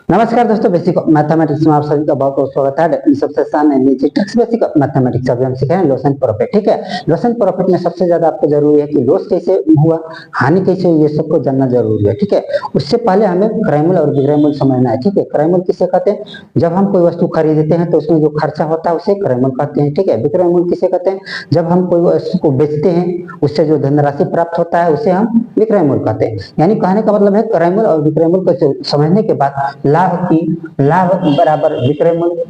नमस्कार दोस्तों, basic mathematics में आप सभी का बहुत बहुत स्वागत है। सबसे आसान है बेसिक मैथमेटिक्स अभी हम सीखे हैं लॉस एंड प्रॉफिट। ठीक है, लॉस एंड प्रॉफिट में सबसे ज्यादा आपको जरूरी है कि लॉस कैसे हुआ, हानि कैसे हुई, ये सबको जानना जरूरी है। ठीक है, उससे पहले हमें क्रय मूल्य और विक्रय मूल्य समझना है। ठीक है, क्रय मूल्य किसे कहते हैं? जब हम कोई वस्तु खरीदते हैं तो उसमें जो खर्चा होता है उसे क्रय मूल्य कहते हैं। ठीक है, विक्रय मूल्य किसे कहते हैं? जब हम कोई वस्तु को बेचते हैं उससे जो धनराशि प्राप्त होता है उसे हम विक्रय मूल्य कहते हैं। यानी कहने का मतलब है क्रय मूल्य और विक्रय मूल्य को समझने के बाद लाभ बराबर विक्रय मूल्य,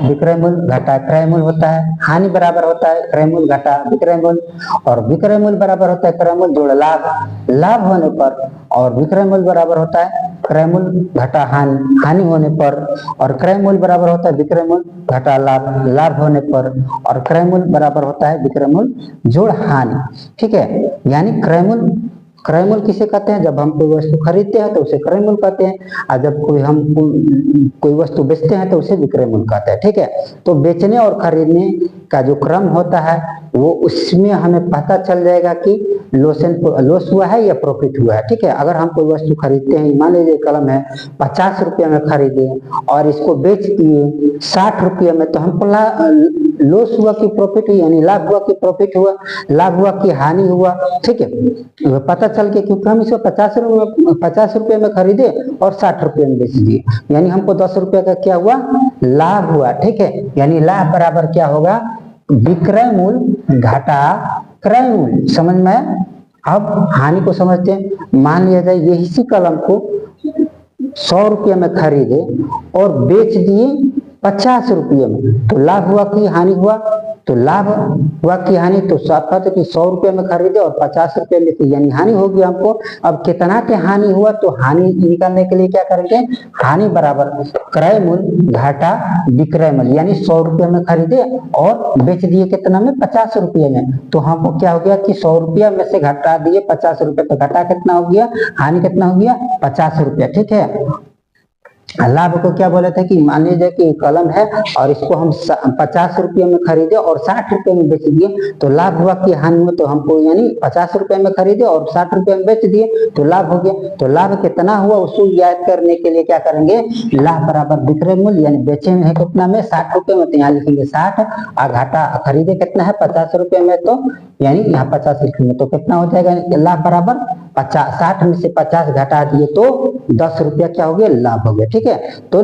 विक्रय मूल्य घटा क्रय मूल्य होता है। हानि बराबर होता है क्रय मूल्य घटा विक्रय मूल्य, और विक्रय मूल्य बराबर होता है क्रय मूल्य जोड़ लाभ। लाभ होने पर और विक्रय मूल्य बराबर होता है क्रय मूल्य घटा हानि। हानि होने पर और क्रय मूल्य बराबर होता है विक्रय मूल्य घटा लाभ। लाभ होने पर और क्रय मूल्य बराबर होता है विक्रय मूल्य जोड़ हानि। ठीक है, यानी क्रय मूल्य किसे कहते हैं? जब हम कोई वस्तु खरीदते हैं तो उसे क्रय मूल्य कहते हैं, और जब कोई वस्तु बेचते हैं तो उसे विक्रय मूल्य कहते हैं। ठीक है, तो बेचने और खरीदने का जो क्रम होता है वो उसमें हमें पता चल जाएगा कि लॉस हुआ है या प्रॉफिट हुआ है। ठीक है, अगर हम कोई वस्तु खरीदते हैं, मान लीजिए कलम है 50 रुपये में खरीदे और इसको बेच दिए 60 रुपये में, तो हमको लॉस हुआ कि प्रॉफिट हुआ, यानी लाभ हुआ कि प्रॉफिट हुआ, लाभ हुआ कि हानि हुआ। ठीक है, पता चल के, क्योंकि हम इसको 50 रुपये में खरीदे और 60 रुपये में बेच दिए, यानी हमको 10 रुपये का क्या हुआ? लाभ हुआ। ठीक है, यानी लाभ बराबर क्या होगा? विक्रय मूल्य घटा क्रय मूल्य। समझ में? अब हानि को समझते हैं। मान लिया जाए ये इसी कलम को 100 रुपये में खरीदे और बेच दिए 50 रुपये में, तो लाभ हुआ कि हानि हुआ? तो लाभ हुआ कि हानि? तो साफ बात है कि 100 रुपये में खरीदे और 50 रुपये में, तो यानी हानि होगी हमको। अब कितना के हानि हुआ, तो हानि निकालने के लिए क्या करेंगे? हानि बराबर क्रय मूल्य घटा विक्रय मूल्य, यानी 100 रुपये में खरीदे और बेच दिए कितना में? 50 रुपये में, तो हमको क्या हो गया कि 100 रुपया में से घटा दिए 50 रुपये, तो घटा कितना हो गया? हानि कितना हो गया? 50 रुपया। ठीक है, लाभ को क्या बोले थे कि मान लीजिए कि कलम है और इसको हम 50 रुपये में खरीदे और 60 रुपये में बेच दिए, तो लाभ हुआ कि हानि हुआ? तो हमको यानी 50 रुपये में खरीदे और 60 रुपये में बेच दिए तो लाभ हो गया। तो लाभ कितना हुआ उसको याद करने के लिए क्या करेंगे? लाभ बराबर विक्रय मूल्य, यानी बेचे हैं कितना में? 60 रुपये में, तो यहाँ लिखेंगे 60, और घाटा खरीदे कितना है? 50 रुपये में, तो यानी यहाँ 50 लिखेंगे, तो कितना हो जाएगा? लाभ बराबर 50, 60 में से 50 घटा दिए तो 10 रुपया क्या हो गया? लाभ हो गया। ठीक है, तो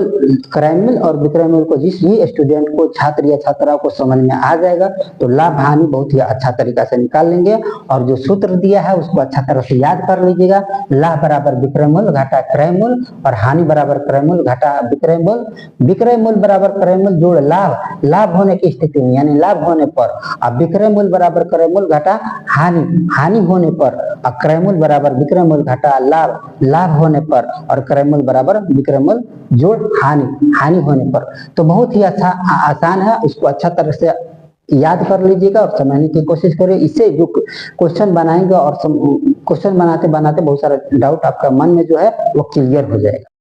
क्रय मूल्य और विक्रय मूल्य को जिस भी स्टूडेंट को, छात्र या छात्रा को समझ में आ जाएगा तो लाभ हानि बहुत ही अच्छा तरीका से निकाल लेंगे। और जो सूत्र दिया है उसको अच्छा तरह से याद कर लीजिएगा। लाभ बराबर विक्रय मूल्य घटा क्रय मूल्य, और हानि बराबर क्रय मूल्य घटा विक्रय मूल्य। विक्रय मूल्य बराबर क्रय मूल्य जोड़ लाभ। लाभ होने की स्थिति में, यानी लाभ होने पर, अब विक्रय मूल्य बराबर क्रय मूल्य घटा हानि। हानि होने पर क्रय मूल्य बराबर विक्रय मूल्य घटा लाभ। लाभ होने पर और क्रय मूल्य बराबर विक्रय मूल्य जोड़ हानि। हानि होने पर, तो बहुत ही अच्छा आसान है, उसको अच्छा तरह से याद कर लीजिएगा और समझने की कोशिश करिए। इससे जो क्वेश्चन बनाएंगे और क्वेश्चन बनाते बनाते बहुत सारा डाउट आपका मन में जो है वो क्लियर हो जाएगा।